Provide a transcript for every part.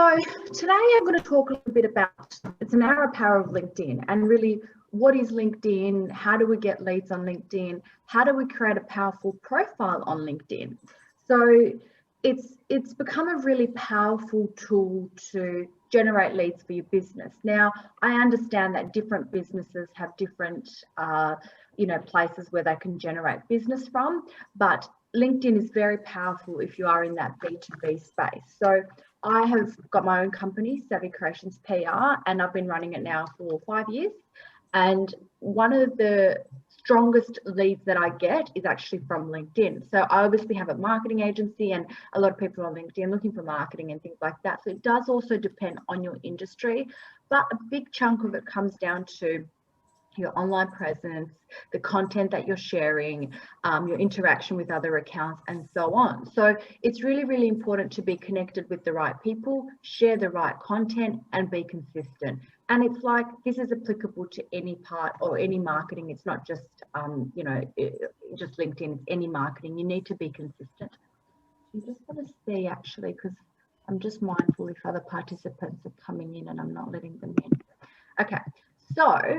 So today I'm going to talk a little bit about, it's an hour power of LinkedIn, and really what is LinkedIn, how do we get leads on LinkedIn, how do we create a powerful profile on LinkedIn. So it's become a really powerful tool to generate leads for your business. Now, I understand that different businesses have different places where they can generate business from, but LinkedIn is very powerful if you are in that B2B space. So I have got my own company, Savvy Creations PR, and I've been running it now for 5 years. And one of the strongest leads that I get is actually from LinkedIn. So I obviously have a marketing agency, and a lot of people on LinkedIn looking for marketing and things like that. So it does also depend on your industry, but a big chunk of it comes down to your online presence, the content that you're sharing, your interaction with other accounts, and so on. So it's really, really important to be connected with the right people, share the right content, and be consistent. And it's like, this is applicable to any part or any marketing. It's not just, just LinkedIn, it's any marketing. You need to be consistent. You just want to see, actually, because I'm just mindful if other participants are coming in and I'm not letting them in. Okay, so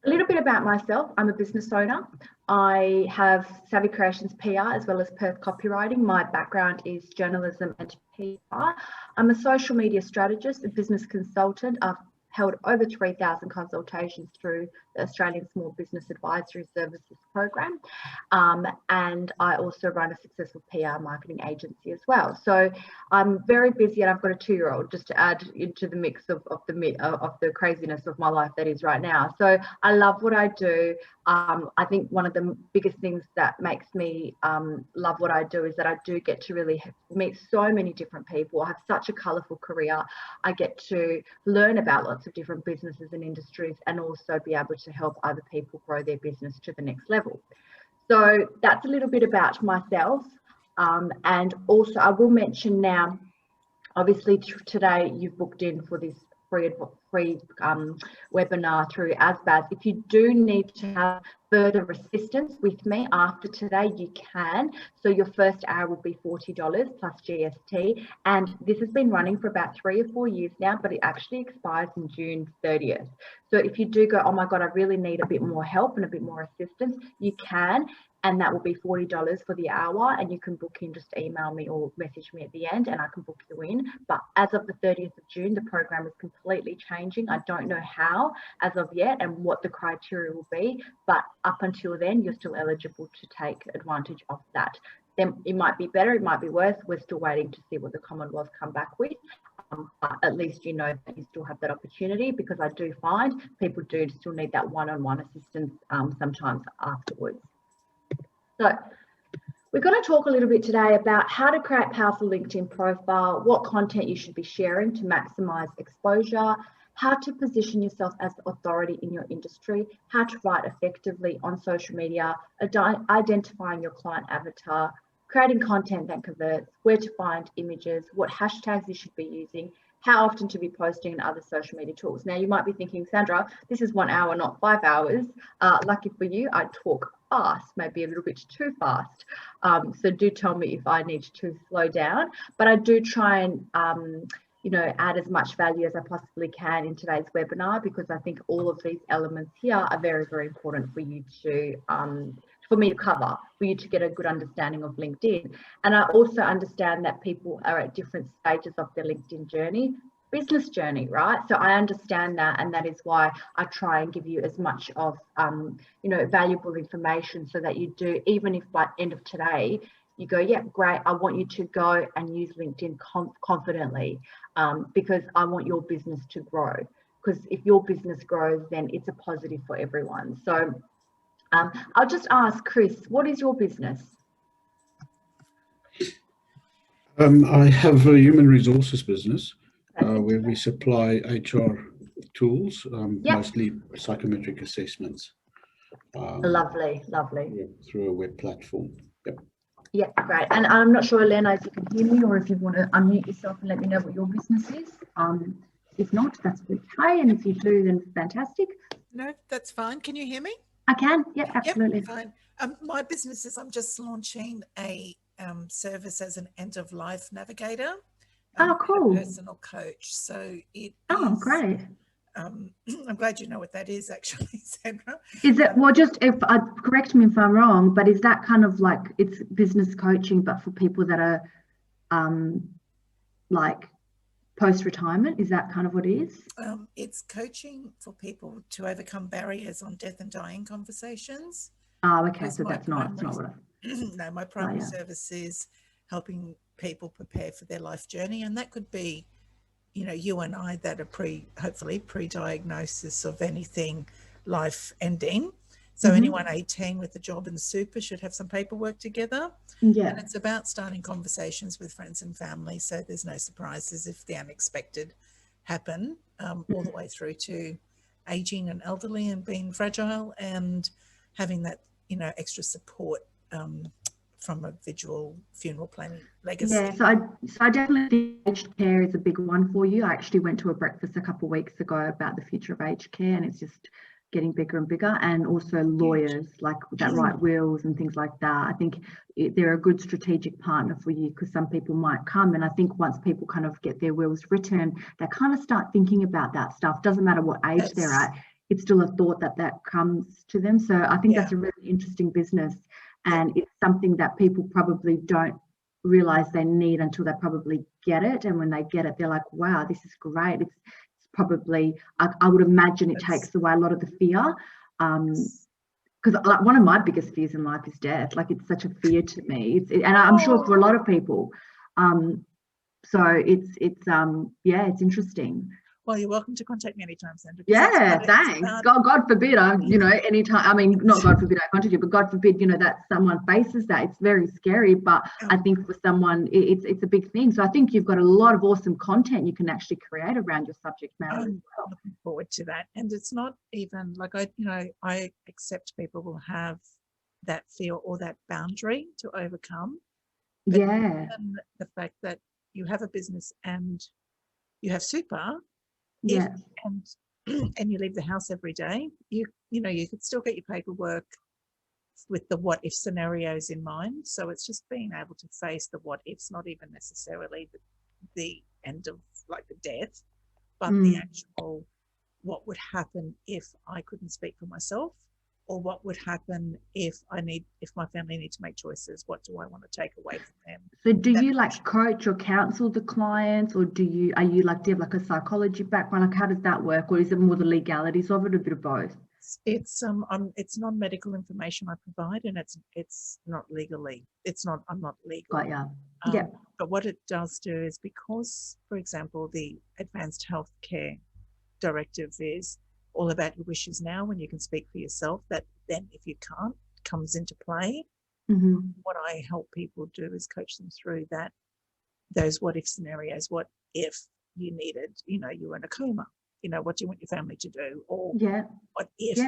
a little bit about myself. I'm a business owner. I have Savvy Creations PR as well as Perth Copywriting. My background is journalism and PR. I'm a social media strategist, a business consultant. I've held over 3,000 consultations through the Australian Small Business Advisory Services Program. And I also run a successful PR marketing agency as well. So I'm very busy, and I've got a 2-year-old just to add into the mix of the craziness of my life that is right now. So I love what I do. I think one of the biggest things that makes me love what I do is that I do get to really meet so many different people. I have such a colourful career. I get to learn about lots of different businesses and industries, and also be able to help other people grow their business to the next level. So that's a little bit about myself. And also I will mention now, obviously today you've booked in for this free webinar through ASBAS. If you do need to have further assistance with me after today, you can. So your first hour will be $40 plus GST. And this has been running for about 3 or 4 years now, but it actually expires in June 30th. So if you do go, oh my God, I really need a bit more help and a bit more assistance, you can. And that will be $40 for the hour, and you can book in, just email me or message me at the end and I can book you in. But as of the 30th of June, the program is completely changing. I don't know how as of yet and what the criteria will be, but up until then, you're still eligible to take advantage of that. Then it might be better, it might be worse. We're still waiting to see what the Commonwealth come back with. But at least you know that you still have that opportunity, because I do find people do still need that one-on-one assistance sometimes afterwards. So we're going to talk a little bit today about how to create a powerful LinkedIn profile, what content you should be sharing to maximize exposure, how to position yourself as authority in your industry, how to write effectively on social media, identifying your client avatar, creating content that converts, where to find images, what hashtags you should be using, how often to be posting, and other social media tools. Now you might be thinking, Sandra, this is 1 hour, not 5 hours. Lucky for you, I talk fast, maybe a little bit too fast. So do tell me if I need to slow down, but I do try and add as much value as I possibly can in today's webinar, because I think all of these elements here are very, very important for you to for me to cover, for you to get a good understanding of LinkedIn. And I also understand that people are at different stages of their LinkedIn journey, business journey, right? So I understand that, and that is why I try and give you as much of valuable information, so that you do, even if by the end of today you go, yeah, great, I want you to go and use LinkedIn confidently, because I want your business to grow. Because if your business grows, then it's a positive for everyone. So I'll just ask Chris, what is your business? I have a human resources business where we supply HR tools, mostly psychometric assessments. Lovely. Through a web platform. Yep. Yeah, great. And I'm not sure, Elena, if you can hear me, or if you want to unmute yourself and let me know what your business is. If not, that's okay. And if you do, then fantastic. No, that's fine. Can you hear me? I can. Yeah, absolutely. Yep, fine. My business is, I'm just launching a service as an end-of-life navigator. Oh, cool. Personal coach. So it Oh, is, great. I'm glad you know what that is, actually, Sandra. Is it, well, just if correct me if I'm wrong, but is that kind of like it's business coaching, but for people that are like post-retirement? Is that kind of what it is? It's coaching for people to overcome barriers on death and dying conversations. Oh, okay. Because So that's not what no, my primary service is helping people prepare for their life journey, and that could be, you know, you and I that are hopefully pre-diagnosis of anything life ending. So anyone 18 with a job and super should have some paperwork together. Yeah. And it's about starting conversations with friends and family, so there's no surprises if the unexpected happen, all the way through to aging and elderly and being fragile, and having that, you know, extra support from a visual funeral planning legacy. Yeah, so I definitely think aged care is a big one for you. I actually went to a breakfast a couple of weeks ago about the future of aged care, and it's just getting bigger and bigger. And also lawyers like that write wills and things like that. I think they're a good strategic partner for you, because some people might come, and I think once people kind of get their wills written, they kind of start thinking about that stuff. Doesn't matter what age they're at, it's still a thought that comes to them. So I think that's a really interesting business, and it's something that people probably don't realize they need until they probably get it. And when they get it, they're like, wow, this is great. It's probably, I would imagine it takes away a lot of the fear, because like one of my biggest fears in life is death. Like, it's such a fear to me. And I'm sure for a lot of people. So it's it's interesting. Well, you're welcome to contact me anytime, Sandra. Yeah, thanks. God forbid, you know, anytime. I mean, not God forbid I contact you, but God forbid, you know, that someone faces that. It's very scary, but I think for someone, it's a big thing. So I think you've got a lot of awesome content you can actually create around your subject matter as well. Looking forward to that. And it's not even like I accept people will have that fear or that boundary to overcome. But the fact that you have a business and you have super. And you leave the house every day, you could still get your paperwork with the what if scenarios in mind. So it's just being able to face the what ifs, not even necessarily the end of like the death, but the actual what would happen if I couldn't speak for myself, or what would happen if my family need to make choices. What do I want to take away from them? So do you like coach or counsel the clients, or do you have like a psychology background? Like, how does that work? Or is it more the legalities of it, or a bit of both? It's non-medical information I provide, and it's not legally. I'm not legal. Yeah. But what it does do is, because, for example, the Advanced Healthcare Directive is all about your wishes now, when you can speak for yourself, that then if you can't, comes into play. What I help people do is coach them through those what if scenarios. What if you needed, you were in a coma, what do you want your family to do? Or what if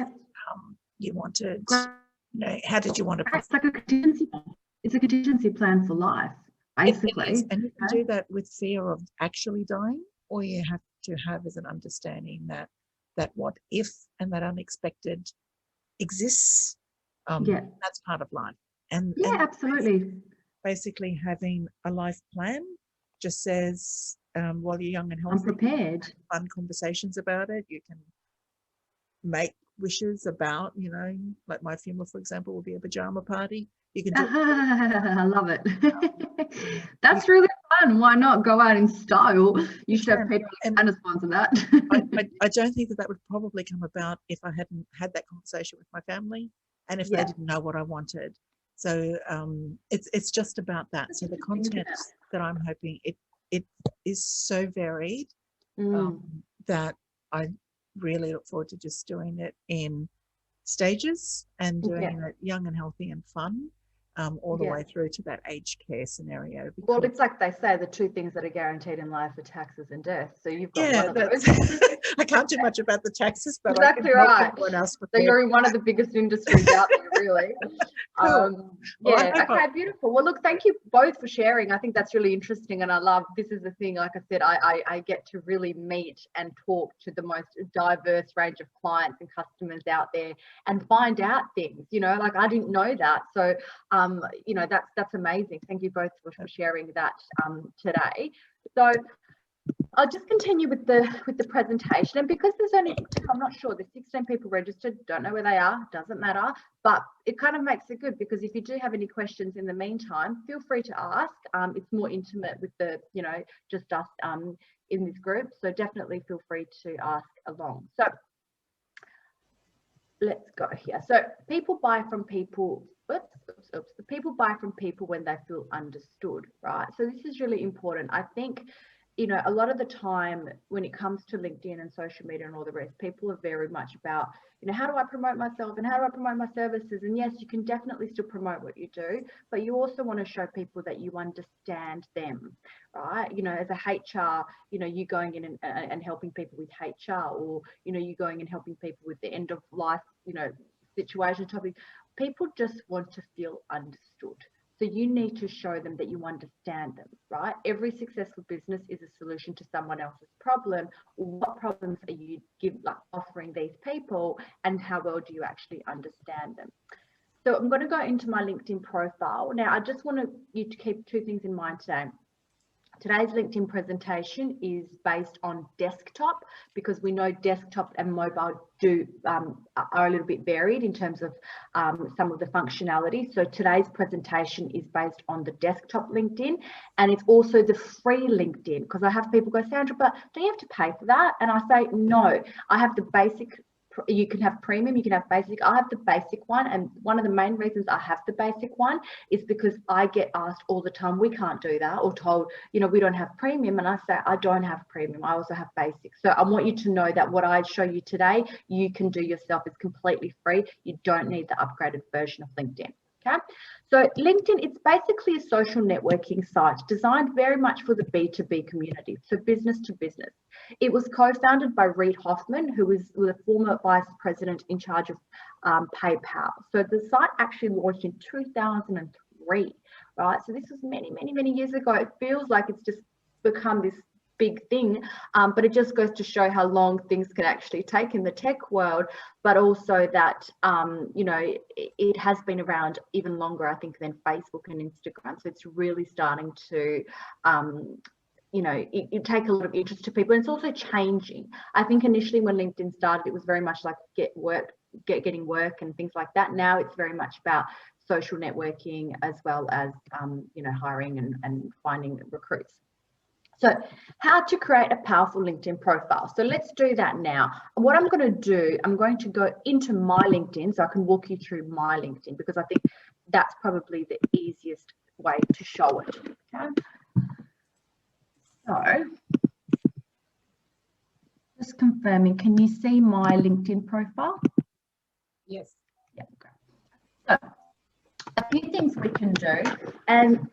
you wanted, how did you want to? It's like a contingency plan. It's a contingency plan for life, basically. It is. And you can do that with fear of actually dying, or you have to have as an understanding that what if and that unexpected exists. That's part of life. And absolutely. Basically having a life plan just says, while you're young and healthy, I'm prepared. Fun conversations about it. You can make wishes about, like my funeral, for example, will be a pajama party. You can do I love it. That's really fun. Why not go out in style? You should have people and sponsor that. I don't think that would probably come about if I hadn't had that conversation with my family, and if they didn't know what I wanted. So it's just about that. So the content that I'm hoping, it is so varied that I really look forward to just doing it in stages and doing it young and healthy and fun, all the way through to that aged care scenario. Well, it's like they say, the two things that are guaranteed in life are taxes and death. So you've got one of those. I can't do much about the taxes, but exactly right. So you're in one of the biggest industries out there, really. Cool. Okay, beautiful. Well, look, thank you both for sharing. I think that's really interesting, and I love, this is the thing, like I said, I get to really meet and talk to the most diverse range of clients and customers out there and find out things, like I didn't know that. So that's amazing. Thank you both for sharing that today. So I'll just continue with the presentation, and because there's only, I'm not sure, there's 16 people registered, don't know where they are, doesn't matter, but it kind of makes it good, because if you do have any questions in the meantime, feel free to ask. It's more intimate with the, you know, just us in this group, so definitely feel free to ask along. So let's go here. So people buy from people. The people buy from people when they feel understood, right? So this is really important. I think, you know, a lot of the time when it comes to LinkedIn and social media and all the rest, people are very much about, you know, how do I promote myself and how do I promote my services? And yes, you can definitely still promote what you do, but you also want to show people that you understand them, right? You know, as a HR, you know, you going in and helping people with HR, or, you know, you going and helping people with the end of life, you know, situation topic. People just want to feel understood. So you need to show them that you understand them, right? Every successful business is a solution to someone else's problem. What problems are you offering these people, and how well do you actually understand them? So I'm going to go into my LinkedIn profile. Now, I just want you to keep two things in mind today. Today's LinkedIn presentation is based on desktop, because we know desktop and mobile are a little bit varied in terms of some of the functionality. So today's presentation is based on the desktop LinkedIn, and it's also the free LinkedIn, because I have people go, Sandra, but do you have to pay for that? And I say, no, I have the basic. You can have premium, you can have basic. I have the basic one, and one of the main reasons I have the basic one is because I get asked all the time, we can't do that, or told, you know, we don't have premium, and I say, I don't have premium, I also have basic. So I want you to know that what I show you today, you can do yourself. It's completely free. You don't need the upgraded version of LinkedIn. Okay, so LinkedIn, it's basically a social networking site designed very much for the B2B community, so business to business. It was co-founded by Reid Hoffman, who was the former vice president in charge of PayPal. So the site actually launched in 2003, right? So this was many, many, many years ago. It feels like it's just become this big thing, but it just goes to show how long things can actually take in the tech world, but also that, you know, it has been around even longer, I think, than Facebook and Instagram. So it's really starting to, you know, it take a lot of interest to people, and it's also changing. I think initially when LinkedIn started, it was very much like getting work and things like that. Now it's very much about social networking, as well as, you know, hiring and finding recruits. So how to create a powerful LinkedIn profile. So let's do that now. What I'm going to do, I'm going to go into my LinkedIn so I can walk you through my LinkedIn, because I think that's probably the easiest way to show it. Okay. So just confirming, can you see my LinkedIn profile? Yes. Yeah. Okay. So a few things we can do, and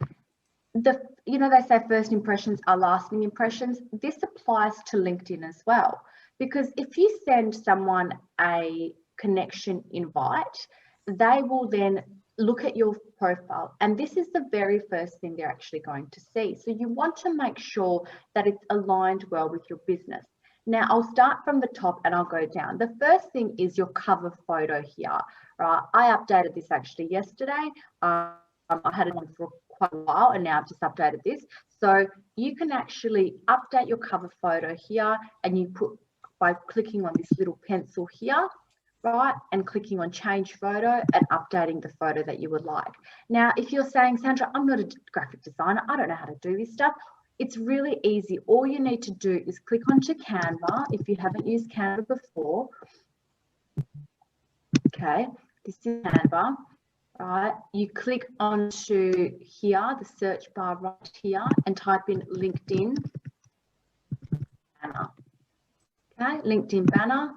you know, they say first impressions are lasting impressions. This applies to LinkedIn as well, because if you send someone a connection invite, they will then look at your profile, and this is the very first thing they're actually going to see. So you want to make sure that it's aligned well with your business. Now, I'll start from the top and I'll go down. The first thing is your cover photo here, right? I updated this actually yesterday. I had it on for quite a while, and now I've just updated this. So you can actually update your cover photo here, and you put by clicking on this little pencil here, right, and clicking on change photo and updating the photo that you would like. Now, if you're saying, Sandra, I'm not a graphic designer, I don't know how to do this stuff, it's really easy. All you need to do is click onto Canva if you haven't used Canva before. Okay, this is Canva. Right, you click onto here, the search bar right here, and type in LinkedIn banner. Okay, LinkedIn banner,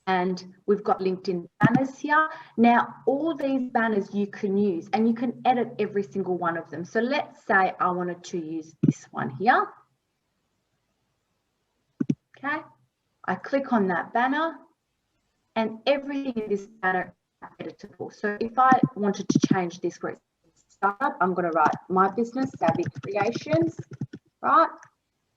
and we've got LinkedIn banners here. Now, all these banners you can use, and you can edit every single one of them. So let's say I wanted to use this one here. Okay, I click on that banner, and everything in this banner editable. So if I wanted to change this where it's startup, I'm going to write my business, Savvy Creations, right?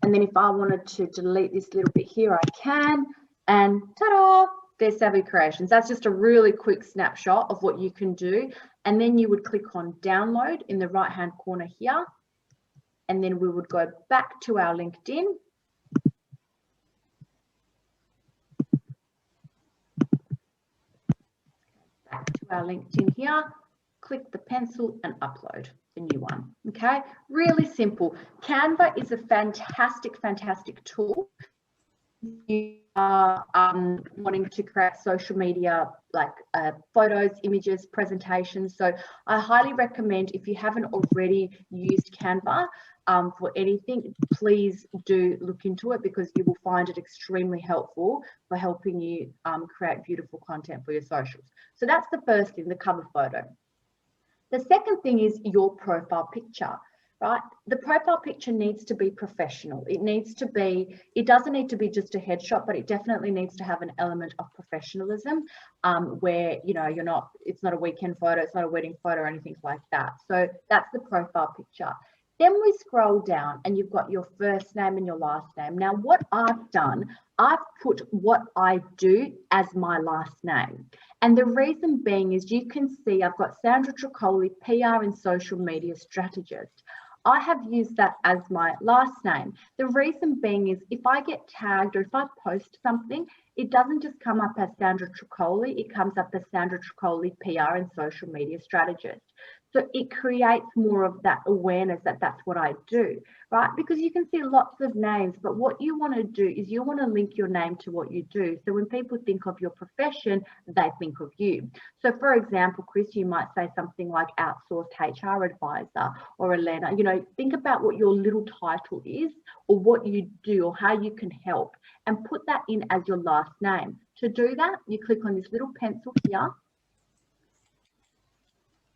And then if I wanted to delete this little bit here, I can, and ta-da, there's Savvy Creations. That's just a really quick snapshot of what you can do. And then you would click on download in the right-hand corner here. and then we would go back to our LinkedIn. Back to our LinkedIn here, click the pencil and upload the new one. Okay, really simple. Canva is a fantastic tool. You are wanting to create social media like photos, images, presentations. So I highly recommend, if you haven't already used Canva for anything, please do look into it, because you will find it extremely helpful for helping you create beautiful content for your socials. So that's the first thing, the cover photo. The second thing is your profile picture. Right? The profile picture needs to be professional. It needs to be, it doesn't need to be just a headshot, but it definitely needs to have an element of professionalism where, you know, it's not a weekend photo, it's not a wedding photo or anything like that. So that's the profile picture. Then we scroll down and you've got your first name and your last name. Now, what I've done, I've put what I do as my last name. And the reason being is, you can see I've got Sandra Tricoli, PR and social media strategist. I have used that as my last name. The reason being is, if I get tagged or if I post something, it doesn't just come up as Sandra Tricoli, it comes up as Sandra Tricoli, PR and social media strategist. So it creates more of that awareness that that's what I do, right? Because you can see lots of names, but what you want to do is you want to link your name to what you do. So when people think of your profession, they think of you. So for example, Chris, you might say something like outsourced HR advisor, or Elena, you know, think about what your little title is or what you do or how you can help, and put that in as your last name. To do that, you click on this little pencil here.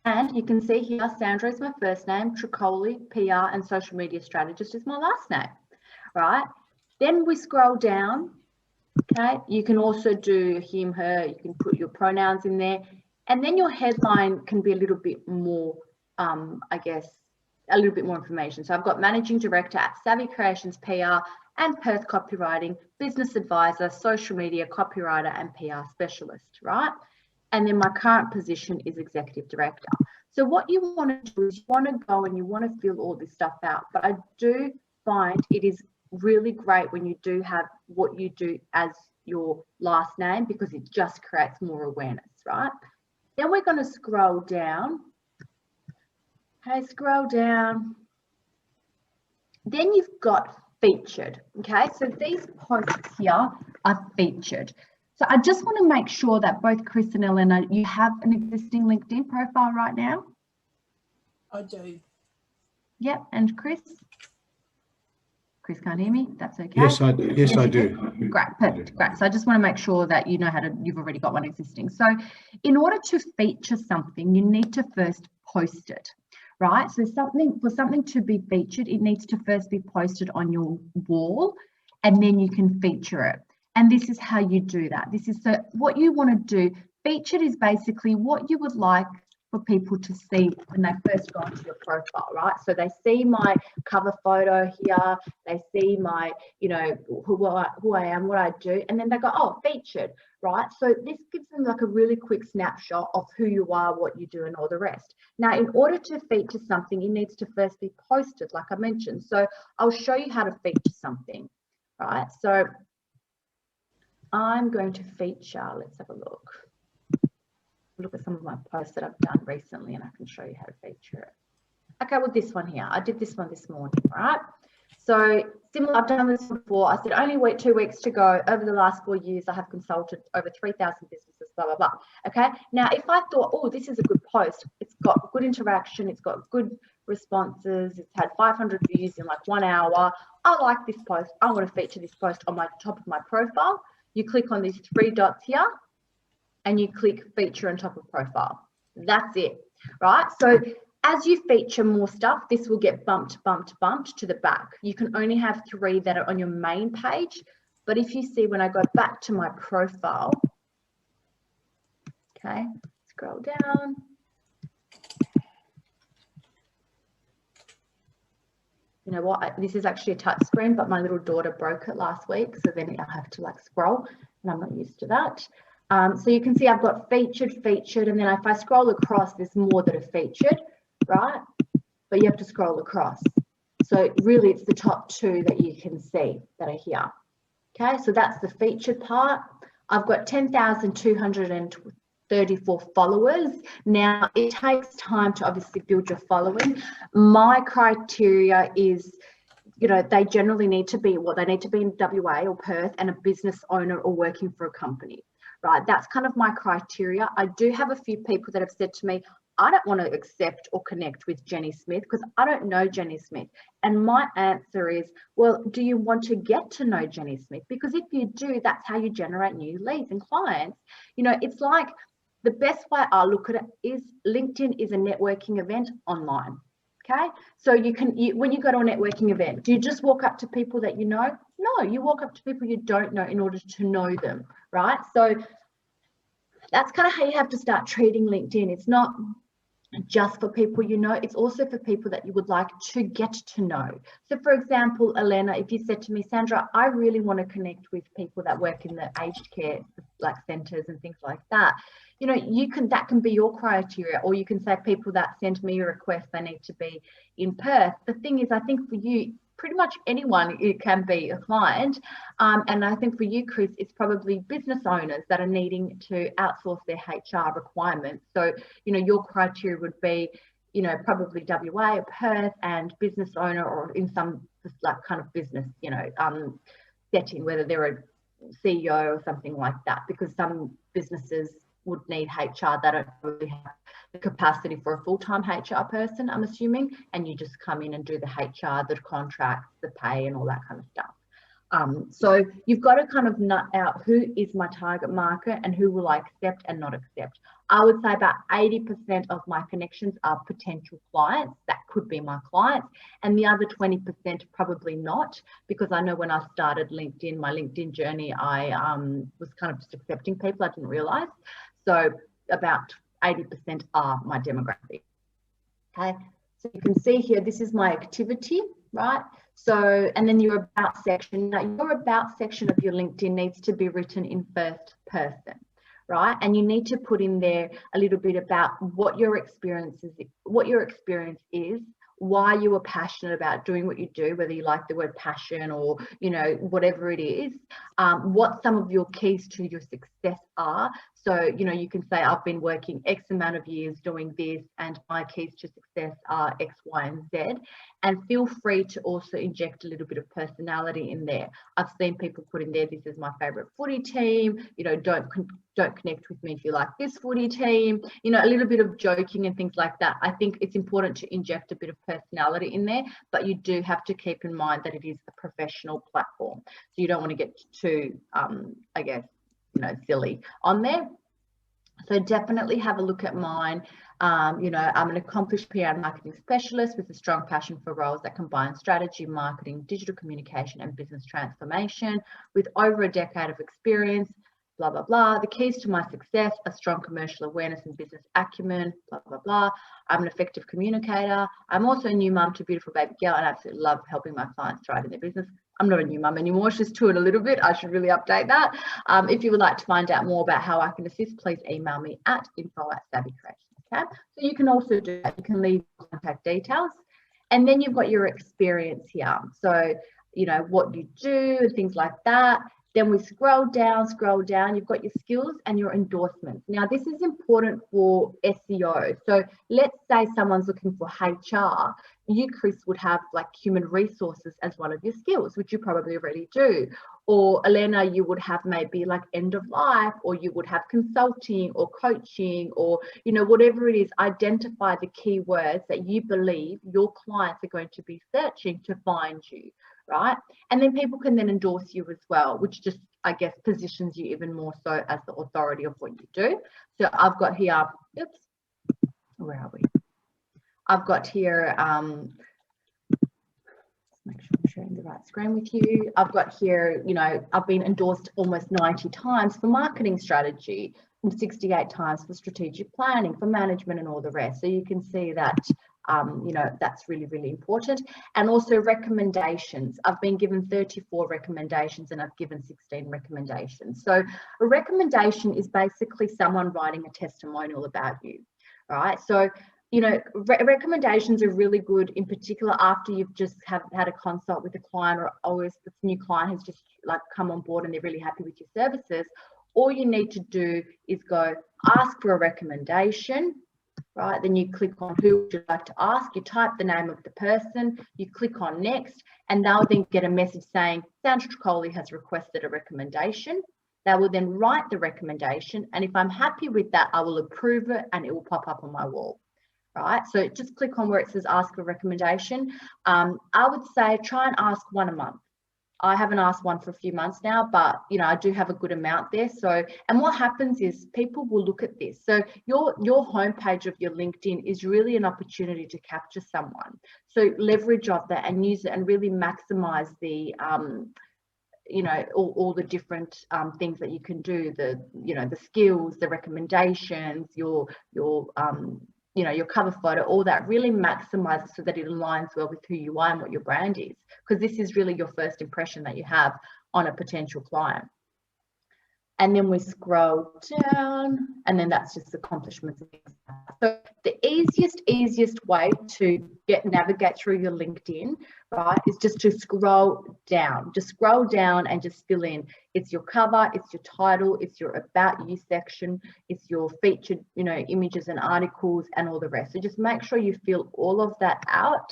And you can see here, Sandra is my first name, Tricoli, PR and social media strategist is my last name, right? Then we scroll down, okay? You can also do him, her, you can put your pronouns in there. And then your headline can be a little bit more, I guess, a little bit more information. So I've got Managing Director at Savvy Creations PR and Perth Copywriting, Business Advisor, Social Media Copywriter and PR Specialist, right? And then my current position is Executive Director. So what you want to do is you want to go and you want to fill all this stuff out. But I do find it is really great when you do have what you do as your last name, because it just creates more awareness, right? Then we're going to scroll down. Okay, scroll down. Then you've got featured. Okay, so these posts here are featured. So I just want to make sure that both Chris and Elena, you have an existing LinkedIn profile right now. I do. Yep, and Chris? Chris can't hear me, that's okay. Yes, I do. Great, perfect, great. So I just want to make sure that you know you've already got one existing. So in order to feature something, you need to first post it, right? So for something to be featured, it needs to first be posted on your wall, and then you can feature it. And this is how you do that. This is, so what you want to do, featured is basically what you would like for people to see when they first go onto your profile, right? So they see my cover photo here, they see my, you know, who I am, what I do, and then they go, oh, featured, right? So this gives them like a really quick snapshot of who you are, what you do, and all the rest. Now, in order to feature something, it needs to first be posted, like I mentioned. So I'll show you how to feature something, right? So I'm going to feature, let's have a look at some of my posts that I've done recently, and I can show you how to feature it. Okay, well, this one here, I did this one this morning, right? So similar, I've done this before. I said only 2 weeks to go. Over the last 4 years, I have consulted over 3,000 businesses, blah, blah, blah. Okay, now if I thought, oh, this is a good post, it's got good interaction, it's got good responses, it's had 500 views in like 1 hour, I like this post, I want to feature this post on my top of my profile. You click on these 3 dots here and you click feature on top of profile. That's it, right? So as you feature more stuff, this will get bumped to the back. You can only have 3 that are on your main page. But if you see, when I go back to my profile, okay, scroll down. You know what, this is actually a touch screen, but my little daughter broke it last week. So then I have to like scroll, and I'm not used to that. So you can see I've got featured, and then if I scroll across, there's more that are featured, right? But you have to scroll across. So really it's the top 2 that you can see that are here. Okay, so that's the featured part. I've got 10,234 followers. Now, it takes time to obviously build your following. My criteria is, they generally need to be, they need to be in WA or Perth and a business owner or working for a company, right? That's kind of my criteria. I do have a few people that have said to me, I don't want to accept or connect with Jenny Smith because I don't know Jenny Smith. And my answer is, well, do you want to get to know Jenny Smith? Because if you do, that's how you generate new leads and clients. It's like the best way I look at it is LinkedIn is a networking event online. Okay, so when you go to a networking event, do you just walk up to people that you know? No, you walk up to people you don't know in order to know them, right? So that's kind of how you have to start treating LinkedIn. It's not just for people you know, it's also for people that you would like to get to know. So for example, Elena, if you said to me, Sandra, I really want to connect with people that work in the aged care like centres and things like that, that can be your criteria. Or you can say people that send me a request, they need to be in Perth. The thing is, I think for you, pretty much anyone, it can be a client. And I think for you, Chris, it's probably business owners that are needing to outsource their HR requirements. So, your criteria would be, probably WA or Perth and business owner, or in some like kind of business, setting, whether they're a CEO or something like that, because some businesses would need HR that don't really have the capacity for a full-time HR person, I'm assuming, and you just come in and do the HR, the contracts, the pay and all that kind of stuff. So you've got to kind of nut out who is my target market and who will I accept and not accept. I would say about 80% of my connections are potential clients. That could be my clients. And the other 20% probably not, because I know when I started LinkedIn, my LinkedIn journey, I was kind of just accepting people I didn't realize. So about 80% are my demographic. Okay, so you can see here, this is my activity, right? So, and then your about section. Now, your about section of your LinkedIn needs to be written in first person, right? And you need to put in there a little bit about what your experience is, why you are passionate about doing what you do, whether you like the word passion or, whatever it is, what some of your keys to your success are. So, you can say, I've been working X amount of years doing this and my keys to success are X, Y, and Z. And feel free to also inject a little bit of personality in there. I've seen people put in there, this is my favorite footy team, don't connect with me if you like this footy team, a little bit of joking and things like that. I think it's important to inject a bit of personality in there, but you do have to keep in mind that it is a professional platform. So you don't want to get too, I guess, silly on there. So definitely have a look at mine. I'm an accomplished PR and marketing specialist with a strong passion for roles that combine strategy, marketing, digital communication, and business transformation with over a decade of experience, blah, blah, blah. The keys to my success, a strong commercial awareness and business acumen, blah, blah, blah. I'm an effective communicator. I'm also a new mum to a beautiful baby girl and I absolutely love helping my clients thrive in their business. I'm not a new mum anymore, she's toured a little bit. I should really update that. If you would like to find out more about how I can assist, please email me at info@savvycreations. Okay, so you can also do that. You can leave contact details, and then you've got your experience here. So, what you do and things like that. Then we scroll down, you've got your skills and your endorsements. Now, this is important for SEO. So let's say someone's looking for HR. You, Chris, would have like human resources as one of your skills, which you probably already do. Or Elena, you would have maybe like end of life, or you would have consulting or coaching, or, whatever it is. Identify the keywords that you believe your clients are going to be searching to find you. Right, and then people can then endorse you as well, which just, I guess, positions you even more so as the authority of what you do. So I've got here, oops, where are we? I've got here, make sure I'm sharing the right screen with you. I've got here, I've been endorsed almost 90 times for marketing strategy, and 68 times for strategic planning, for management, and all the rest. So you can see that. That's really, really important. And also recommendations. I've been given 34 recommendations and I've given 16 recommendations. So a recommendation is basically someone writing a testimonial about you, right? So you know, recommendations are really good, in particular after you've just had a consult with a client, or always this new client has just like come on board and they're really happy with your services. All you need to do is go ask for a recommendation, right? Then you click on who would you like to ask, you type the name of the person, you click on next, and they'll then get a message saying Sandra Tricoli has requested a recommendation. They will then write the recommendation, and if I'm happy with that, I will approve it and it will pop up on my wall. Right, so just click on where it says ask for a recommendation. I would say try and ask one a month. I haven't asked one for a few months now, but you know, I do have a good amount there. So, and what happens is people will look at this. So your homepage of your LinkedIn is really an opportunity to capture someone. So leverage off that and use it and really maximize the you know, all the different things that you can do, the, you know, the skills, the recommendations, your you know, your cover photo, all that really maximizes so that it aligns well with who you are and what your brand is, because this is really your first impression that you have on a potential client. And then we scroll down, and then that's just accomplishments. So the easiest way to navigate through your LinkedIn, right, is just to scroll down. Just scroll down and just fill in. It's your cover, it's your title, it's your about you section, it's your featured, you know, images and articles and all the rest. So just make sure you fill all of that out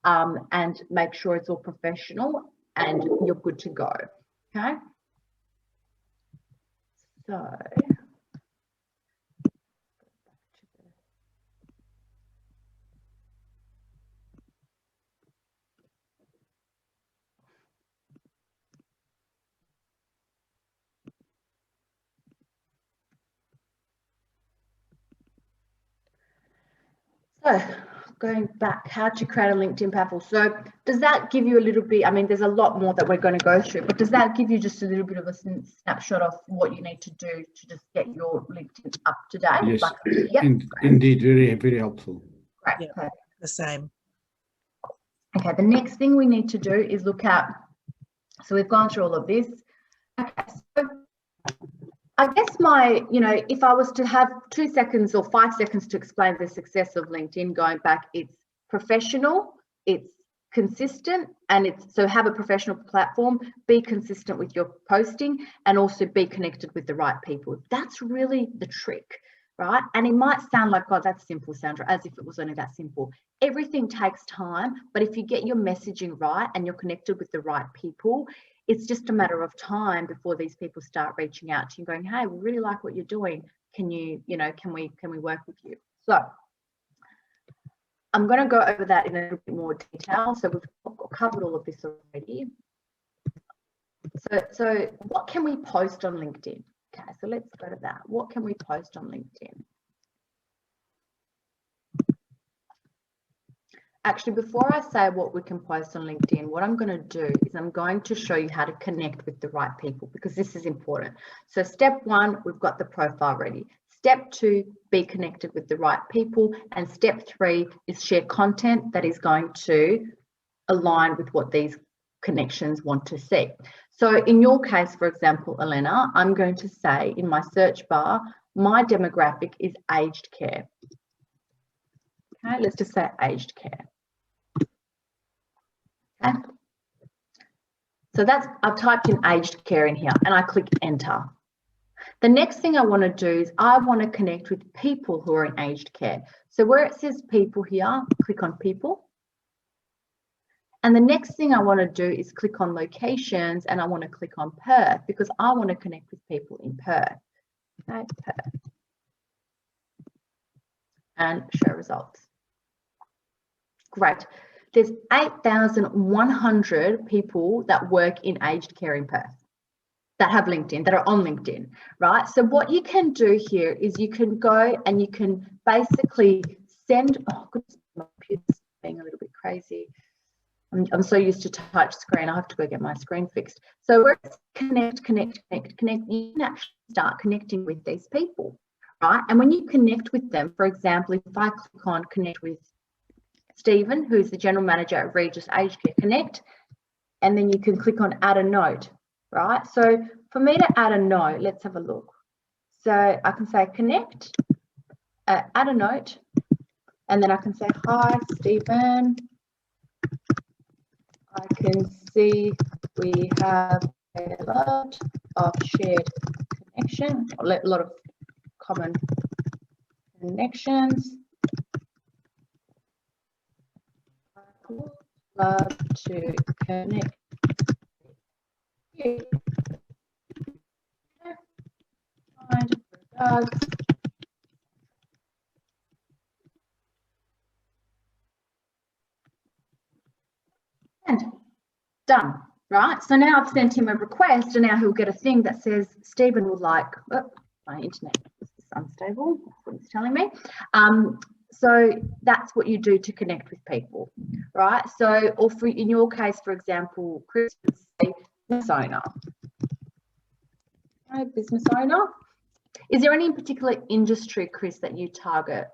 and make sure it's all professional and you're good to go. Okay. So going back, how to create a LinkedIn profile. So does that give you a little bit, I mean, there's a lot more that we're going to go through, but does that give you just a little bit of a snapshot of what you need to do to just get your LinkedIn up to date? Yes, like, yep. Indeed, very helpful. Great. Yeah, Okay. the same. Okay, the next thing we need to do is look at, so we've gone through all of this. Okay, so I guess you know, if I was to have 2 seconds or 5 seconds to explain the success of LinkedIn, going back, it's professional, it's consistent, and so have a professional platform, be consistent with your posting, and also be connected with the right people. That's really the trick, right? And it might sound like, God, that's simple, Sandra, as if it was only that simple. Everything takes time, but if you get your messaging right and you're connected with the right people, it's just a matter of time before these people start reaching out to you going, hey, we really like what you're doing. Can you, you know, can we work with you? So I'm going to go over that in a little bit more detail. So we've covered all of this already. So what can we post on LinkedIn? Okay, so let's go to that. What can we post on LinkedIn? Actually, before I say what we can post on LinkedIn, what I'm going to do is I'm going to show you how to connect with the right people, because this is important. So step 1, we've got the profile ready. Step 2, be connected with the right people. And step 3 is share content that is going to align with what these connections want to see. So in your case, for example, Elena, I'm going to say in my search bar, my demographic is aged care. Okay, let's just say aged care. Okay. So I've typed in aged care in here and I click enter. The next thing I want to do is I want to connect with people who are in aged care. So where it says people here, click on people. And the next thing I want to do is click on locations, and I want to click on Perth because I want to connect with people in Perth. Okay, Perth. And show results. Great. There's 8,100 people that work in aged care in Perth that have LinkedIn, that are on LinkedIn, right? So what you can do here is you can go and you can basically send, oh goodness, my computer's being a little bit crazy. I'm so used to touch screen, I have to go get my screen fixed. So where it's connect, you can actually start connecting with these people, right? And when you connect with them, for example, if I click on connect with Stephen, who's the general manager at Regis Aged Care, connect, and then you can click on add a note, right? So for me to add a note, let's have a look. So I can say connect, add a note, And then I can say, hi, Stephen. I can see we have a lot of shared connection, a lot of common connections. I would love to connect with you. Kind regards. And done, right? So now I've sent him a request, and now he'll get a thing that says Stephen would like, oh, my internet is unstable, that's what it's telling me. So that's what you do to connect with people, right? So, or for, in your case, for example, Chris would say business owner. Okay, business owner. Is there any particular industry, Chris, that you target?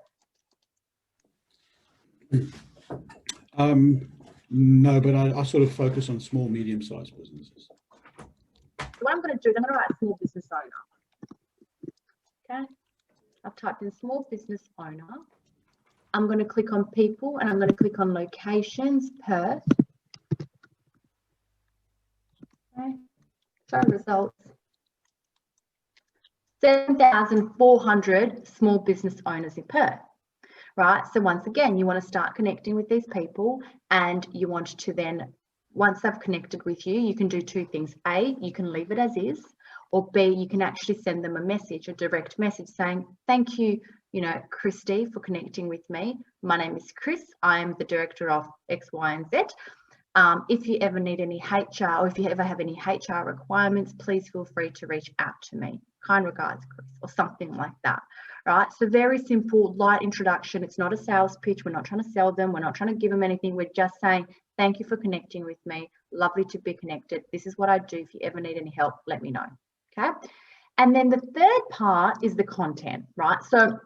No, but I sort of focus on small, medium-sized businesses. So what I'm going to do is I'm going to write small business owner. Okay, I've typed in small business owner. I'm going to click on people and I'm going to click on locations, Perth. Okay, show results. 7,400 small business owners in Perth. Right, so once again, you want to start connecting with these people, and you want to then, once they've connected with you, you can do two things. A, you can leave it as is, or B, you can actually send them a message, a direct message saying, thank you, Christy, for connecting with me. My name is Chris. I am the director of X, Y, and Z. If you ever need any HR, or if you ever have any HR requirements, please feel free to reach out to me. Kind regards, Chris, or something like that, right? So very simple, light introduction. It's not a sales pitch. We're not trying to sell them. We're not trying to give them anything. We're just saying, thank you for connecting with me. Lovely to be connected. This is what I do. If you ever need any help, let me know, okay? And then the third part is the content, right? So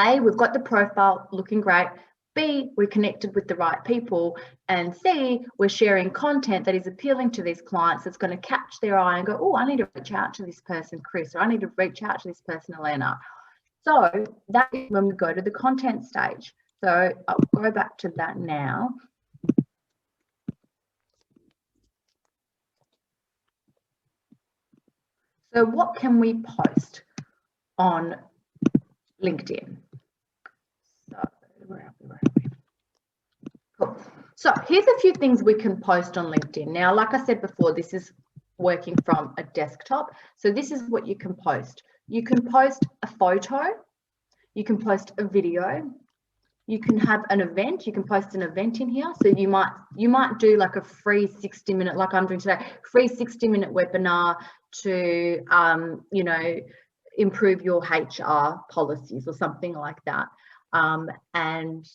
A, we've got the profile looking great. B, we're connected with the right people, and C, we're sharing content that is appealing to these clients, that's going to catch their eye and go, oh, I need to reach out to this person, Chris, or I need to reach out to this person, Elena. So that is when we go to the content stage. So I'll go back to that now. So what can we post on LinkedIn? So where are we? Cool. So here's a few things we can post on LinkedIn. Now, like I said before, this is working from a desktop. So this is what you can post. You can post a photo. You can post a video. You can have an event. You can post an event in here. So you might do like a free 60-minute, like I'm doing today, free 60-minute webinar to improve your HR policies or something like that. And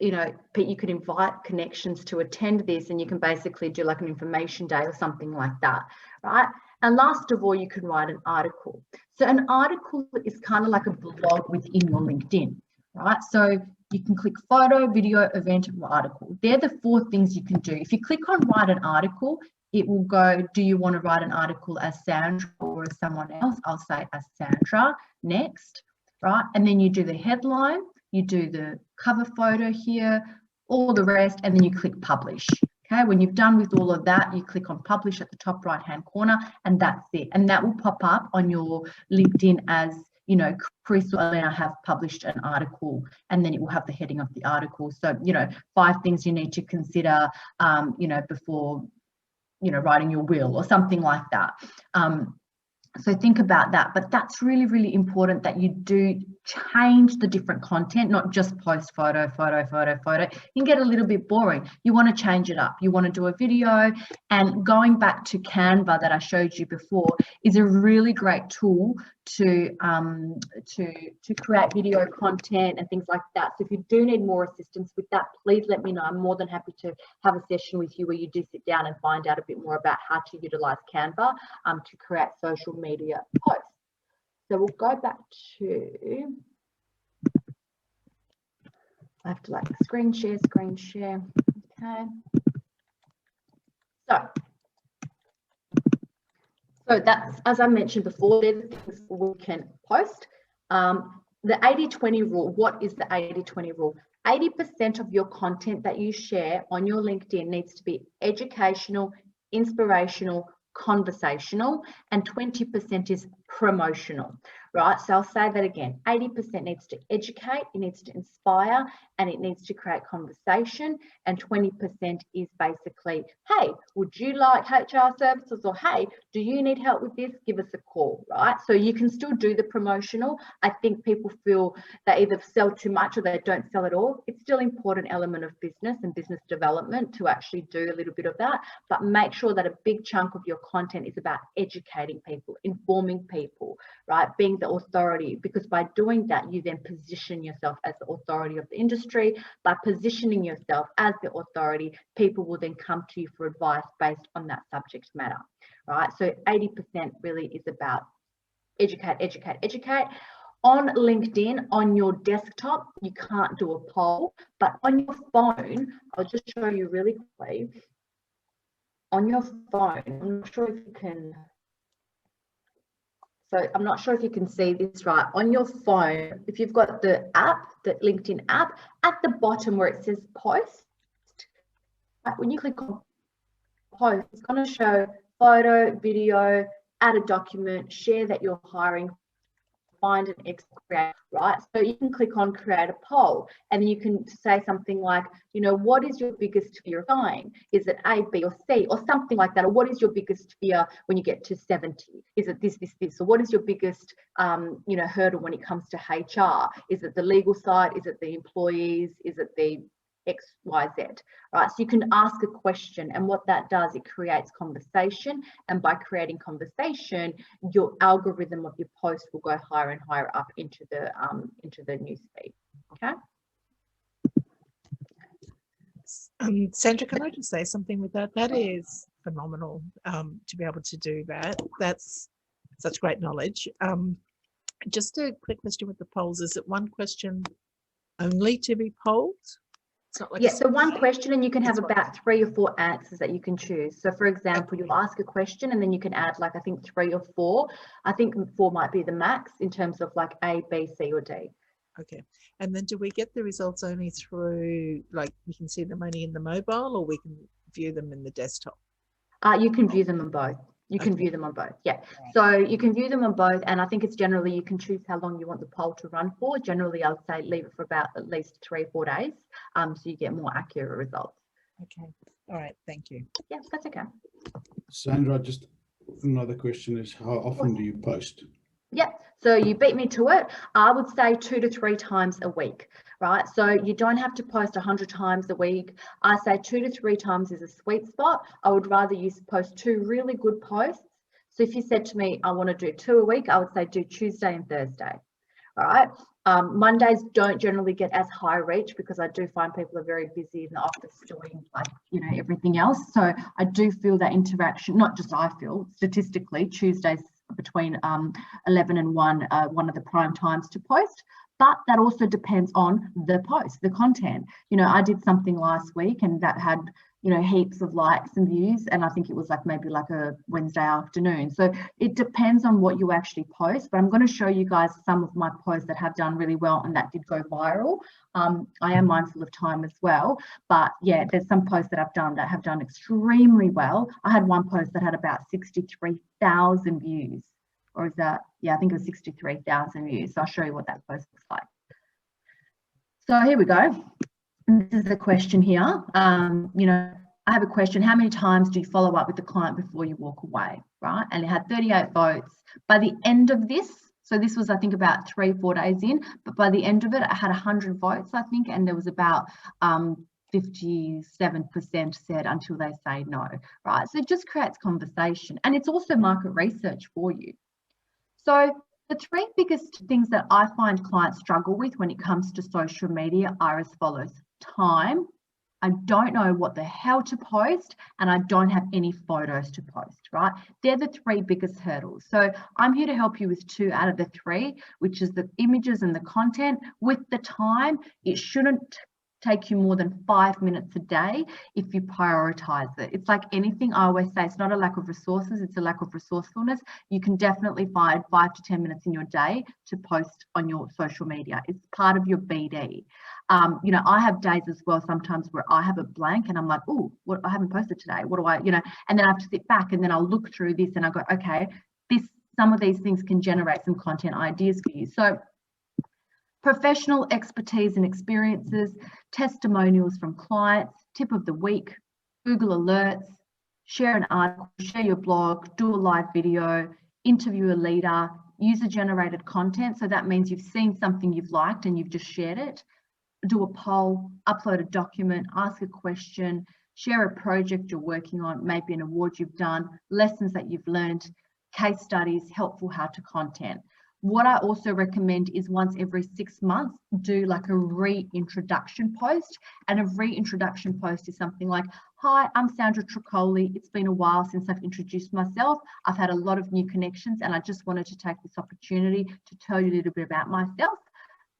you could invite connections to attend this, and you can basically do like an information day or something like that, right? And last of all, you can write an article. So an article is kind of like a blog within your LinkedIn, right? So you can click photo, video, event, or article. They're the 4 things you can do. If you click on write an article, it will go, do you want to write an article as Sandra or as someone else? I'll say as Sandra next, right? And then you do the headline, you do the cover photo here, all the rest, and then you click publish. Okay, when you've done with all of that, you click on publish at the top right-hand corner, and that's it. And that will pop up on your LinkedIn as, Chris or Elena have published an article, and then it will have the heading of the article. So, 5 things you need to consider, before, writing your will or something like that. So think about that, but that's really, really important that you do change the different content, not just post photo, photo, photo, photo. It can get a little bit boring. You want to change it up. You want to do a video, and going back to Canva that I showed you before is a really great tool to create video content and things like that. So if you do need more assistance with that, please let me know. I'm more than happy to have a session with you where you do sit down and find out a bit more about how to utilize Canva to create social media posts. So we'll go back to, I have to like screen share, okay. So that's, as I mentioned before, they're the things we can post. the 80-20 rule. What is the 80-20 rule? 80% of your content that you share on your LinkedIn needs to be educational, inspirational, conversational, and 20% is promotional, right? So I'll say that again. 80% needs to educate, it needs to inspire, and it needs to create conversation, and 20% is basically, hey, would you like HR services, or hey, do you need help with this? Give us a call, right? So you can still do the promotional. I think people feel they either sell too much or they don't sell at all. It's still an important element of business and business development to actually do a little bit of that, but make sure that a big chunk of your content is about educating people, informing people, right? Being the authority, because by doing that, you then position yourself as the authority of the industry. By positioning yourself as the authority, people will then come to you for advice based on that subject matter, right? So 80% really is about educate, educate, educate. On LinkedIn, on your desktop, you can't do a poll, but on your phone, I'll just show you really quickly. On your phone, I'm not sure if you can, so I'm not sure if you can see this right. On your phone, if you've got the app, the LinkedIn app, at the bottom where it says post, when you click on post, it's going to show photo, video, add a document, share that you're hiring, find an expert, right? So you can click on create a poll, and then you can say something like, you know, what is your biggest fear of dying? Is it A, B, or C, or something like that? Or what is your biggest fear when you get to 70? Is it this, this, this? Or what is your biggest, you know, hurdle when it comes to HR? Is it the legal side? Is it the employees? Is it the X, Y, Z, right? So you can ask a question, and what that does, it creates conversation, and by creating conversation, your algorithm of your post will go higher and higher up into the newsfeed. Okay. Sandra, can I just say something with that? That is phenomenal to be able to do that. That's such great knowledge. Just a quick question with the polls. Is it one question only to be polled? Like yeah, so one question, and you can have about 3 or 4 answers that you can choose. So for example, you'll ask a question and then you can add like, I think 3 or 4. I think 4 might be the max in terms of like A, B, C, or D. Okay. And then do we get the results only through, like we can see them only in the mobile, or we can view them in the desktop? You can view them on both. You can view them on both, yeah. So you can view them on both, and I think it's generally you can choose how long you want the poll to run for. Generally, I would say leave it for about at least 3 or 4 days, so you get more accurate results. Okay, all right, thank you. Yeah, that's okay. Sandra, just another question is, how often do you post? Yeah, so you beat me to it. I would say 2 to 3 times a week, right? So you don't have to post 100 times a week. I say 2 to 3 times is a sweet spot. I would rather you post 2 really good posts. So if you said to me, I want to do 2 a week, I would say do Tuesday and Thursday, all right? Mondays don't generally get as high reach because I do find people are very busy in the office doing like, you know, everything else. So I do feel that interaction, not just I feel, statistically, Tuesdays between 11 and 1 one of the prime times to post, but that also depends on the post, the content. You know, I did something last week and that had, you know, heaps of likes and views, and I think it was like maybe like a Wednesday afternoon. So it depends on what you actually post, but I'm going to show you guys some of my posts that have done really well and that did go viral. I am mindful of time as well, but yeah, there's some posts that I've done that have done extremely well. I had one post that had about 63,000 views, or is that, yeah, I think it was 63,000 views. So I'll show you what that post looks like. So here we go. This is the question here. You know, I have a question. How many times do you follow up with the client before you walk away, right? And it had 38 votes. By the end of this, so this was, I think, about 3 or 4 days in, but by the end of it, I had 100 votes, I think, and there was about 57% said until they say no, right? So it just creates conversation, and it's also market research for you. So the 3 biggest things that I find clients struggle with when it comes to social media are as follows. Time. I don't know what the hell to post, and I don't have any photos to post, right? They're the 3 biggest hurdles. So I'm here to help you with 2 out of the 3, which is the images and the content. With the time, it shouldn't take you more than 5 minutes a day if you prioritize it. It's like anything, I always say, it's not a lack of resources, it's a lack of resourcefulness. You can definitely find 5 to 10 minutes in your day to post on your social media. It's part of your BD. You know, I have days as well sometimes where I have a blank and I'm like, oh, what, I haven't posted today. What do I, you know, and then I have to sit back and then I'll look through this and I go, okay, some of these things can generate some content ideas for you. So professional expertise and experiences, testimonials from clients, tip of the week, Google alerts, share an article, share your blog, do a live video, interview a leader, user-generated content. So that means you've seen something you've liked and you've just shared it. Do a poll, upload a document, ask a question, share a project you're working on, maybe an award you've done, lessons that you've learned, case studies, helpful how-to content. What I also recommend is once every 6 months, do like a reintroduction post. And a reintroduction post is something like, hi, I'm Sandra Tricoli. It's been a while since I've introduced myself. I've had a lot of new connections and I just wanted to take this opportunity to tell you a little bit about myself.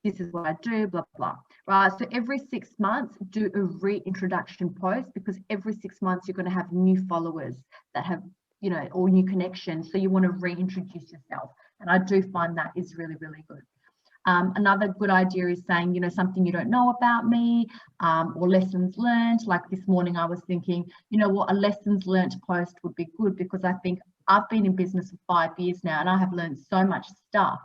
This is what I do, blah, blah, right? So every 6 months, do a reintroduction post, because every 6 months you're going to have new followers that have, you know, or new connections. So you want to reintroduce yourself. And I do find that is really, really good. Another good idea is saying, you know, something you don't know about me, or lessons learned. Like this morning I was thinking, you know what, a lessons learned post would be good, because I think I've been in business for 5 years now and I have learned so much stuff.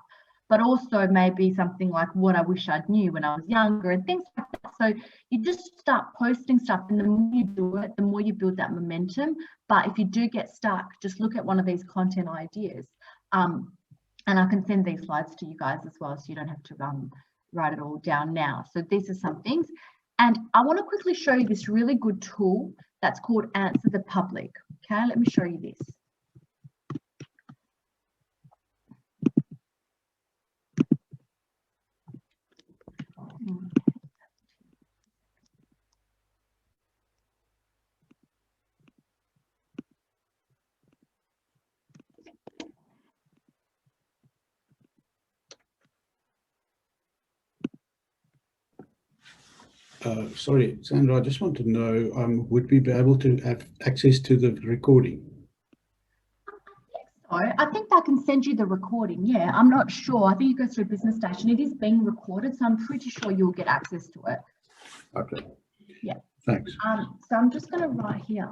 But also maybe something like what I wish I'd knew when I was younger and things like that. So you just start posting stuff, and the more you do it, the more you build that momentum. But if you do get stuck, just look at one of these content ideas. And I can send these slides to you guys as well, so you don't have to write it all down now. So these are some things. And I want to quickly show you this really good tool that's called Answer the Public. Okay, let me show you this. Sorry, Sandra, I just want to know, would we be able to have access to the recording? I think I can send you the recording. Yeah, I'm not sure. I think you go through Business Station. It is being recorded, so I'm pretty sure you'll get access to it. Okay. Yeah. Thanks. So I'm just going to write here,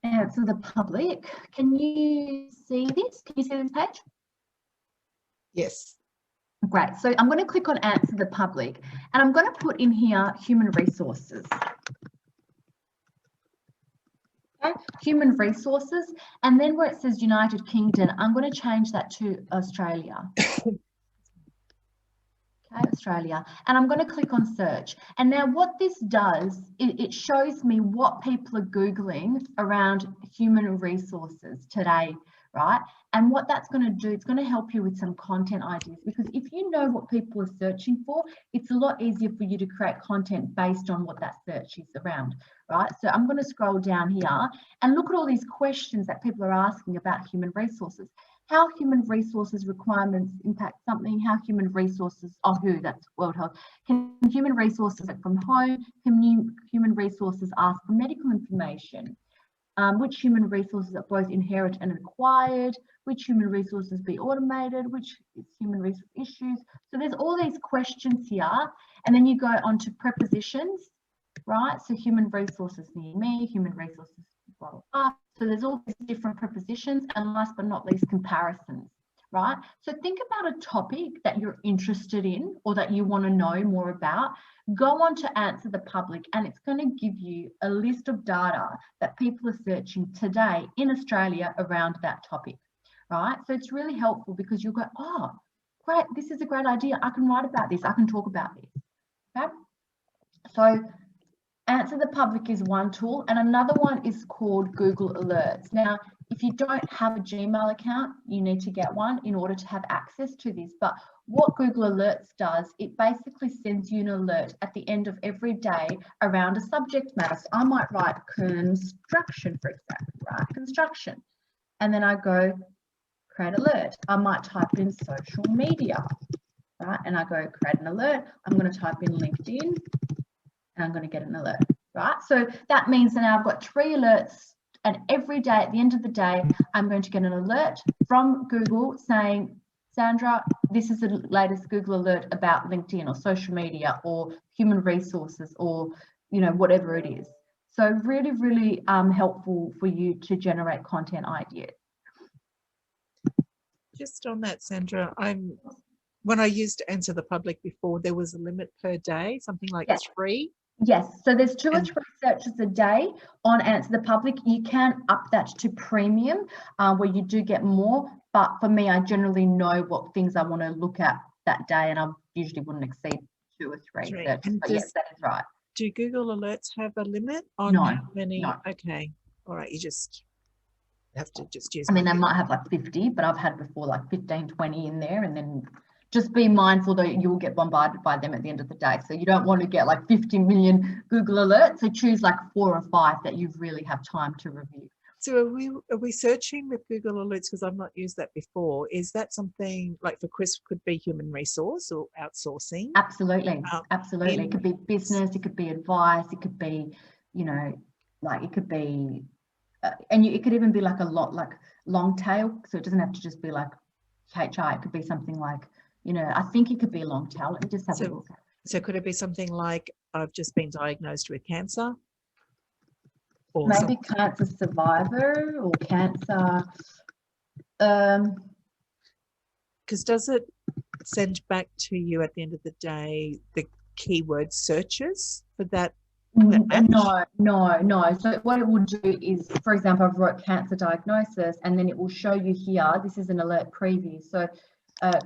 Answer the Public. Can you see this? Can you see this page? Yes. Great. So I'm going to click on Answer the Public, and I'm going to put in here human resources. Okay, human resources, and then where it says United Kingdom, I'm going to change that to Australia. Okay, Australia, and I'm going to click on search. And now what this does, it shows me what people are Googling around human resources today, right? And what that's going to do, it's going to help you with some content ideas, because if you know what people are searching for, it's a lot easier for you to create content based on what that search is around, right? So I'm going to scroll down here and look at all these questions that people are asking about human resources. How human resources requirements impact something, how human resources, WHO, that's World Health. Can human resources from home, can human resources ask for medical information? Which human resources are both inherent and acquired? Which human resources be automated? Which is human resource issues? So there's all these questions here, and then you go on to prepositions, right? So human resources near me, human resources, blah, blah, blah. So there's all these different prepositions, and last but not least, comparisons, right? So think about a topic that you're interested in or that you want to know more about. Go on to Answer the Public, and it's going to give you a list of data that people are searching today in Australia around that topic, right? So it's really helpful, because you'll go, oh, great, this is a great idea. I can write about this. I can talk about this, okay? So Answer the Public is one tool, and another one is called Google Alerts. Now, if you don't have a Gmail account, you need to get one in order to have access to this. But what Google Alerts does, it basically sends you an alert at the end of every day around a subject matter. So I might write construction, for example, right? Construction. And then I go create alert. I might type in social media, right? And I go create an alert. I'm going to type in LinkedIn and I'm going to get an alert, right? So that means that now I've got 3 alerts, and every day at the end of the day, I'm going to get an alert from Google saying, Sandra, this is the latest Google alert about LinkedIn or social media or human resources or, you know, whatever it is. So really, really helpful for you to generate content ideas. Just on that, Sandra, when I used to Answer the Public before, there was a limit per day, something like 3. Yes, so there's 2 or 3 searches a day on Answer the Public. You can up that to premium where you do get more. But for me, I generally know what things I want to look at that day, and I usually wouldn't exceed 2 or 3 searches. But yes, that is right. Do Google Alerts have a limit on how many? No. Okay. All right. You just have to just use. I mean, they might have like 50, but I've had before like 15, 20 in there, and then just be mindful that you will get bombarded by them at the end of the day. So you don't want to get like 50 million Google alerts. So choose like 4 or 5 that you really have time to review. So are we searching with Google Alerts? Because I've not used that before. Is that something like for Chris could be human resource or outsourcing? Absolutely. Absolutely. It could be business, it could be advice, it could be, you know, like it could be, it could even be like a lot like long tail. So it doesn't have to just be like HR. It could be something like, you know, I think it could be a long tail. Let me just have a look. So could it be something like I've just been diagnosed with cancer? Or maybe cancer survivor or cancer. Because does it send back to you at the end of the day the keyword searches for that? No. So what it will do is, for example, I've wrote cancer diagnosis, and then it will show you here. This is an alert preview. So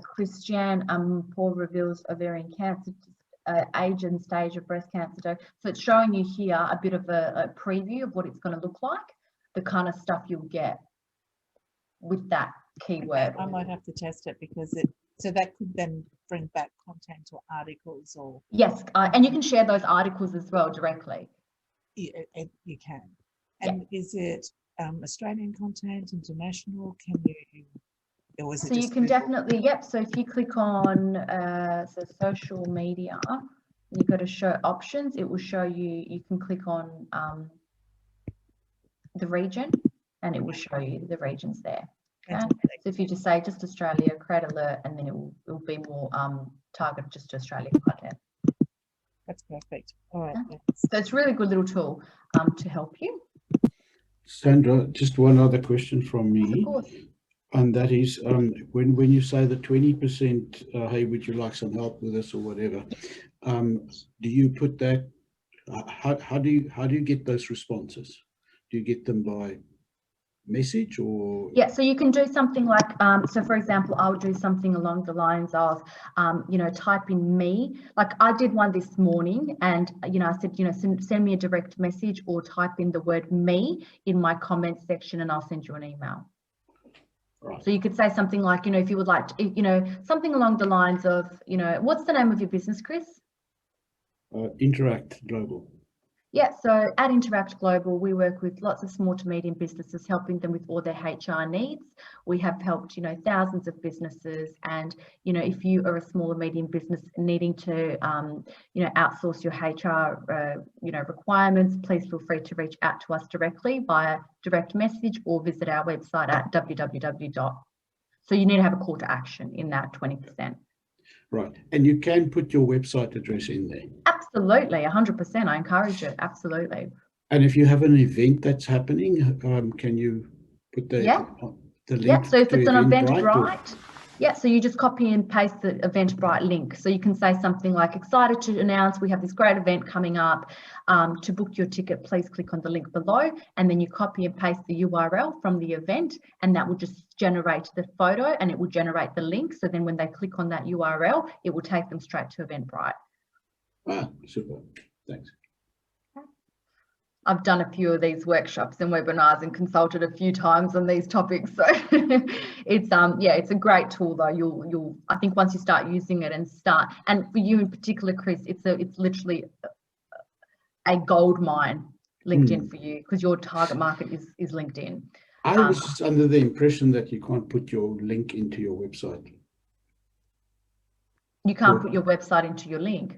Christiane Paul reveals ovarian cancer, age and stage of breast cancer. So it's showing you here a bit of a preview of what it's going to look like, the kind of stuff you'll get with that keyword. I might have to test it because so that could then bring back content or articles or. Yes, and you can share those articles as well directly. You can. And is it Australian content, international? Can you? Or is it so you can definitely, so if you click on so social media, you go to show options, it will show you can click on the region, and it will show you the regions there. Okay? So if you just say just Australia, create alert, and then it will be more targeted just to Australian content. That's perfect. All right. Okay? So it's a really good little tool to help you. Sandra, just one other question from me. Of course. And that is when you say the 20%, hey, would you like some help with this or whatever, do you put that, how do you get those responses? Do you get them by message or? Yeah, so you can do something like, so for example, I'll do something along the lines of, you know, type in me. Like I did one this morning, and, you know, I said, you know, send me a direct message or type in the word me in my comments section and I'll send you an email. Right. So you could say something like, you know, if you would like to, you know, something along the lines of, you know, what's the name of your business, Chris? Interact Global. Yeah, so at Interact Global, we work with lots of small to medium businesses, helping them with all their HR needs. We have helped, you know, thousands of businesses. And, you know, if you are a small or medium business needing to, you know, outsource your HR, you know, requirements, please feel free to reach out to us directly via direct message or visit our website at www. So you need to have a call to action in that 20%. Right. And you can put your website address in there. Absolutely, 100%. I encourage it. Absolutely. And if you have an event that's happening, can you put the link? Yeah, so if it's an Eventbrite, Yeah, so you just copy and paste the Eventbrite link. So you can say something like, excited to announce we have this great event coming up. To book your ticket, please click on the link below, and then you copy and paste the URL from the event, and that will just generate the photo and it will generate the link. So then when they click on that URL, it will take them straight to Eventbrite. Ah, super. Thanks. I've done a few of these workshops and webinars and consulted a few times on these topics. So it's it's a great tool though. You'll I think once you start using it and for you in particular, Chris, it's literally a gold mine, LinkedIn for you, because your target market is LinkedIn. I was under the impression that you can't put your link into your website. You can't put your website into your link.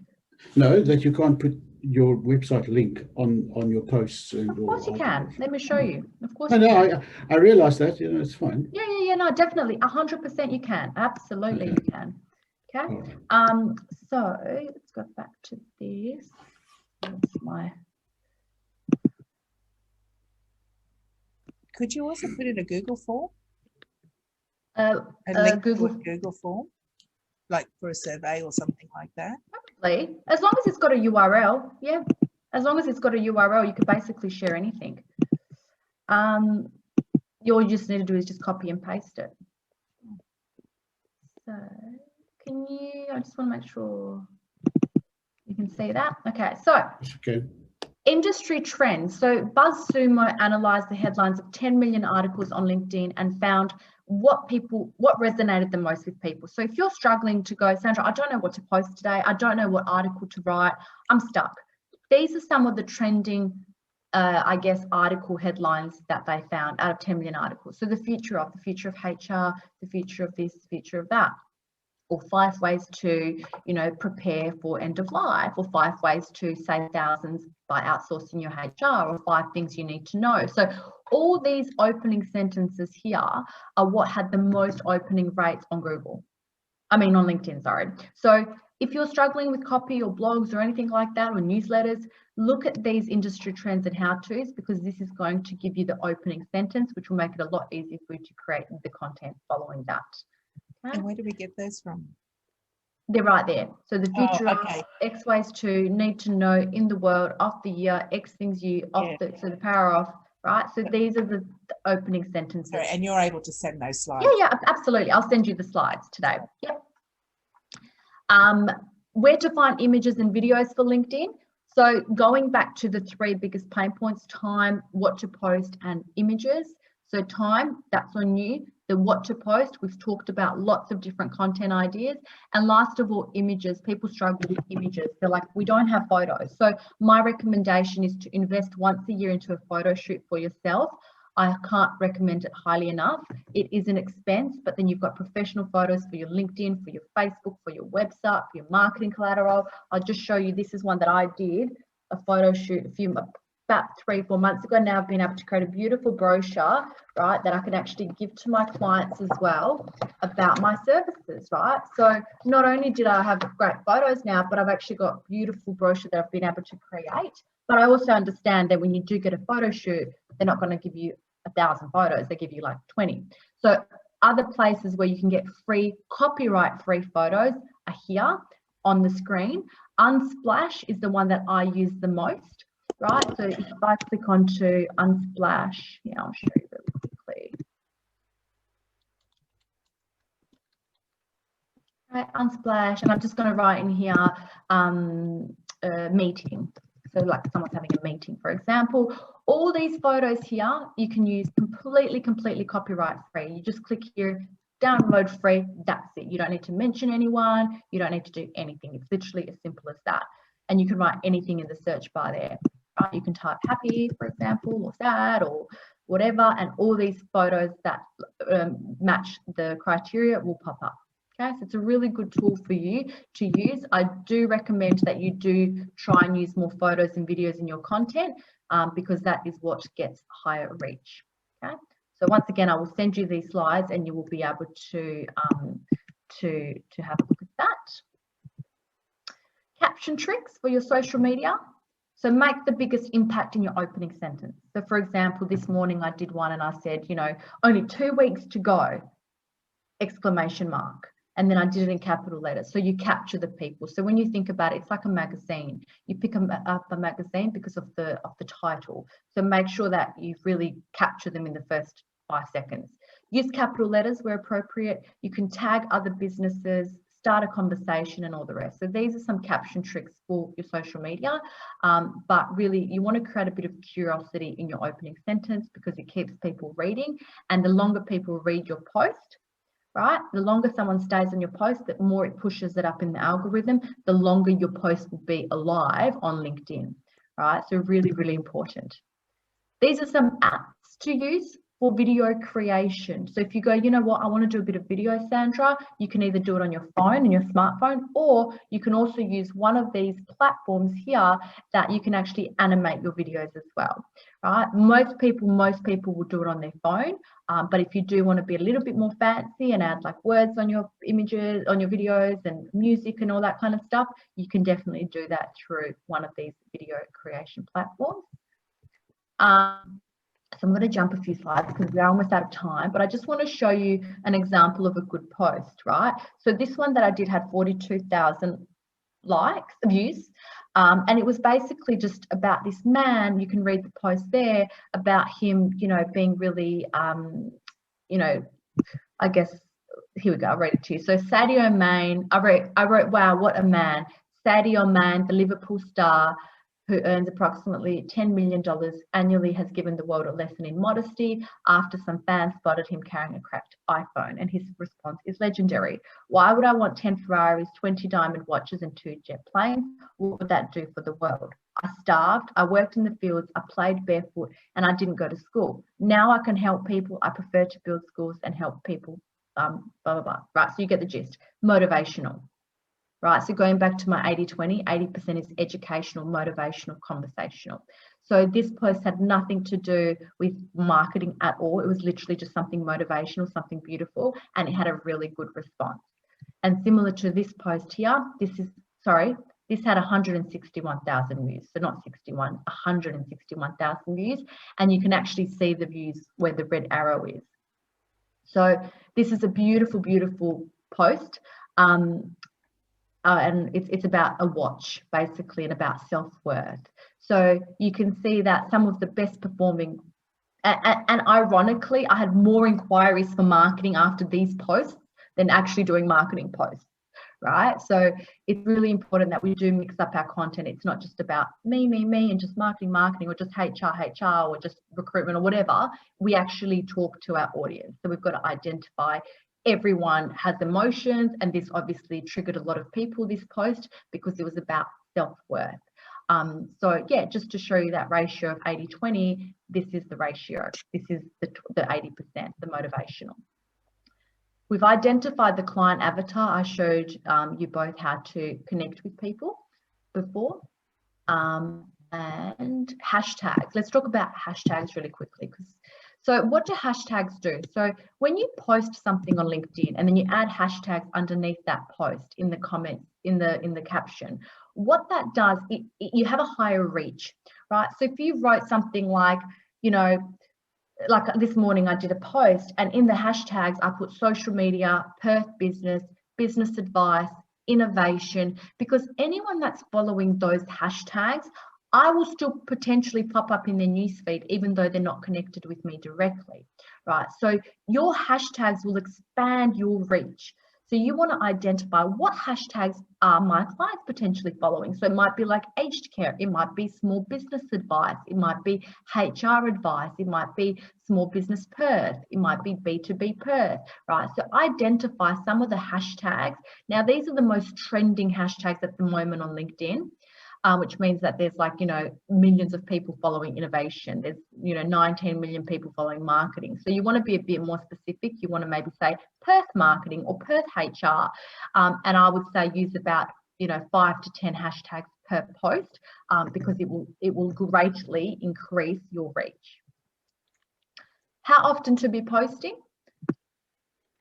No, that you can't put your website link on your posts. Of course you can. Let me show you. Of course. No, I realize that. It's fine. Yeah. No, definitely. 100% you can. Absolutely, you can. Okay. So let's go back to this. That's my. Could you also put in a Google form? A link to a Google form, like for a survey or something like that? Probably. As long as it's got a URL, yeah. As long as it's got a URL, you can basically share anything. All you just need to do is just copy and paste it. So can you, I just want to make sure you can see that. Okay, so industry trends. So BuzzSumo analyzed the headlines of 10 million articles on LinkedIn and found what resonated the most with people. So if you're struggling to go, Sandra, I don't know what to post today, I don't know what article to write, I'm stuck. These are some of the trending, I guess, article headlines that they found out of 10 million articles. So the future of HR, the future of this, the future of that. Or 5 ways to, prepare for end of life, or 5 ways to save thousands by outsourcing your HR, or 5 things you need to know. So all these opening sentences here are what had the most opening rates on on LinkedIn, sorry. So if you're struggling with copy or blogs or anything like that, or newsletters, look at these industry trends and how-tos, because this is going to give you the opening sentence, which will make it a lot easier for you to create the content following that. And where do we get those from? They're right there. So the future of X ways to, need to know, in the world, of the year, X things you, so the power of, right? So these are the opening sentences. Sorry, and you're able to send those slides? Yeah, absolutely. I'll send you the slides today. Yep. Where to find images and videos for LinkedIn. So going back to the 3 biggest pain points: time, what to post, and images. So time, that's on you. The what to post, we've talked about lots of different content ideas. And last of all, images. People struggle with images. They're like, we don't have photos. So my recommendation is to invest once a year into a photo shoot for yourself. I can't recommend it highly enough. It is an expense, but then you've got professional photos for your LinkedIn, for your Facebook, for your website, for your marketing collateral. I'll just show you, this is one that I did, a photo shoot about 3-4 months ago. Now I've been able to create a beautiful brochure, right, that I can actually give to my clients as well about my services, right? So not only did I have great photos now, but I've actually got beautiful brochure that I've been able to create. But I also understand that when you do get a photo shoot, they're not going to give you 1,000 photos, they give you like 20. So other places where you can get free, copyright-free photos are here on the screen. Unsplash is the one that I use the most. Right, so if I click onto Unsplash, I'll show you really quickly. Right, Unsplash, and I'm just going to write in here meeting. So like someone's having a meeting, for example. All these photos here you can use completely copyright free. You just click here, download free, that's it. You don't need to mention anyone, you don't need to do anything. It's literally as simple as that. And you can write anything in the search bar there. You can type happy, for example, or sad, or whatever, and all these photos that match the criteria will pop up. Okay, so it's a really good tool for you to use. I do recommend that you do try and use more photos and videos in your content, because that is what gets higher reach. Okay, so once again, I will send you these slides and you will be able to have a look at that. Caption tricks for your social media. So make the biggest impact in your opening sentence. So for example, this morning I did one and I said, only 2 weeks to go, exclamation mark. And then I did it in capital letters. So you capture the people. So when you think about it, it's like a magazine. You pick up a magazine because of the title. So make sure that you really capture them in the first 5 seconds. Use capital letters where appropriate. You can tag other businesses, start a conversation, and all the rest. So these are some caption tricks for your social media, but really you want to create a bit of curiosity in your opening sentence, because it keeps people reading, and the longer people read your post, right, the longer someone stays on your post, the more it pushes it up in the algorithm, the longer your post will be alive on LinkedIn, right? So really important. These are some apps to use for video creation. So if you go, you know what, I want to do a bit of video, Sandra, you can either do it on your phone and your smartphone, or you can also use one of these platforms here that you can actually animate your videos as well, right? Most people will do it on their phone. But if you do want to be a little bit more fancy and add like words on your images, on your videos and music and all that kind of stuff, you can definitely do that through one of these video creation platforms. So I'm going to jump a few slides because we're almost out of time, but I just want to show you an example of a good post, right? So this one that I did had 42,000 views. And it was basically just about this man. You can read the post there about him, you know, being really, you know, I guess, here we go, I'll read it to you. So Sadio Mane, I wrote, wow, what a man. Sadio Mane, the Liverpool star, who earns approximately $10 million annually, has given the world a lesson in modesty after some fans spotted him carrying a cracked iPhone. And his response is legendary. Why would I want 10 Ferraris, 20 diamond watches and 2 jet planes? What would that do for the world? I starved, I worked in the fields, I played barefoot, and I didn't go to school. Now I can help people. I prefer to build schools and help people, blah, blah, blah. Right, so you get the gist. Motivational. Right, so going back to my 80-20, 80% is educational, motivational, conversational. So this post had nothing to do with marketing at all. It was literally just something motivational, something beautiful, and it had a really good response. And similar to this post here, this had 161,000 views. So not 61, 161,000 views. And you can actually see the views where the red arrow is. So this is a beautiful, beautiful post. And it's about a watch, basically, and about self-worth. So you can see that some of the best performing, and ironically, I had more inquiries for marketing after these posts than actually doing marketing posts, right? So it's really important that we do mix up our content. It's not just about me, and just marketing, or just HR, or just recruitment or whatever. We actually talk to our audience. So we've got to identify everyone has emotions, and this obviously triggered a lot of people, this post, because it was about self-worth. So yeah, just to show you that ratio of 80-20, this is the ratio. This is the 80%, the motivational. We've identified the client avatar. I showed you both how to connect with people before. And hashtags. Let's talk about hashtags really quickly. So what do hashtags do? So when you post something on LinkedIn and then you add hashtags underneath that post in the comments, in the caption, what that does, you have a higher reach, right? So if you wrote something like, you know, like this morning I did a post, and in the hashtags I put social media, Perth business, business advice, innovation, because anyone that's following those hashtags, I will still potentially pop up in their newsfeed, even though they're not connected with me directly, right? So your hashtags will expand your reach. So you want to identify what hashtags are my clients potentially following. So it might be like aged care, it might be small business advice, it might be HR advice, it might be small business Perth, it might be B2B Perth, right? So identify some of the hashtags. Now, these are the most trending hashtags at the moment on LinkedIn. Which means that there's like, you know, millions of people following innovation. There's, you know, 19 million people following marketing. So you want to be a bit more specific. You want to maybe say Perth marketing or Perth HR. And I would say use about, you know, 5 to 10 hashtags per post because it will greatly increase your reach. How often to be posting?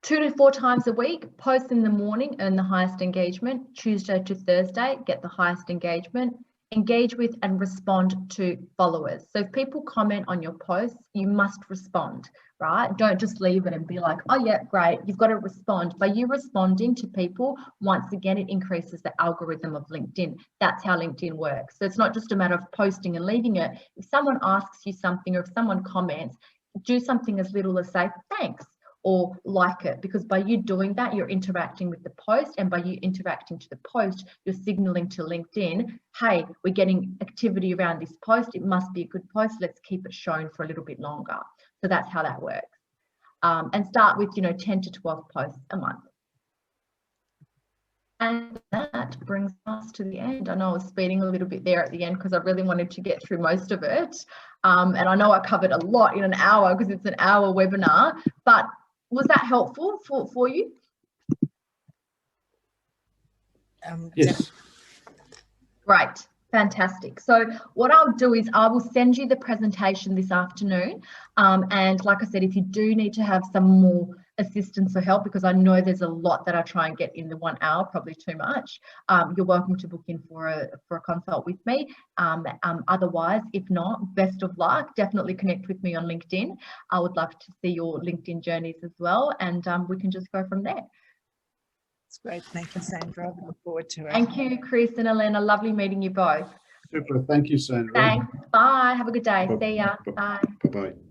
2 to 4 times a week. Post in the morning, earn the highest engagement. Tuesday to Thursday, get the highest engagement. Engage with and respond to followers. So if people comment on your posts, you must respond, right? Don't just leave it and be like, oh yeah, great. You've got to respond. By you responding to people, once again, it increases the algorithm of LinkedIn. That's how LinkedIn works. So it's not just a matter of posting and leaving it. If someone asks you something or if someone comments, do something as little as say, thanks, or like it, because by you doing that, you're interacting with the post, and by you interacting to the post, you're signaling to LinkedIn, hey, we're getting activity around this post. It must be a good post. Let's keep it shown for a little bit longer. So that's how that works. And start with, you know, 10 to 12 posts a month. And that brings us to the end. I know I was speeding a little bit there at the end because I really wanted to get through most of it. And I know I covered a lot in an hour because it's an hour webinar, but was that helpful for you? Yes. Great. Fantastic. So what I'll do is I will send you the presentation this afternoon. And like I said, if you do need to have some more assistance or help, because I know there's a lot that I try and get in the 1 hour, probably too much, you're welcome to book in for a consult with me. Otherwise, if not, best of luck. Definitely connect with me on LinkedIn. I would love to see your LinkedIn journeys as well. And we can just go from there. It's great. Thank you, Sandra. I look forward to it. Thank you, Chris and Elena. Lovely meeting you both. Super. Thank you, Sandra. Thanks. Bye. Have a good day. Bye. See ya. Bye. Bye-bye.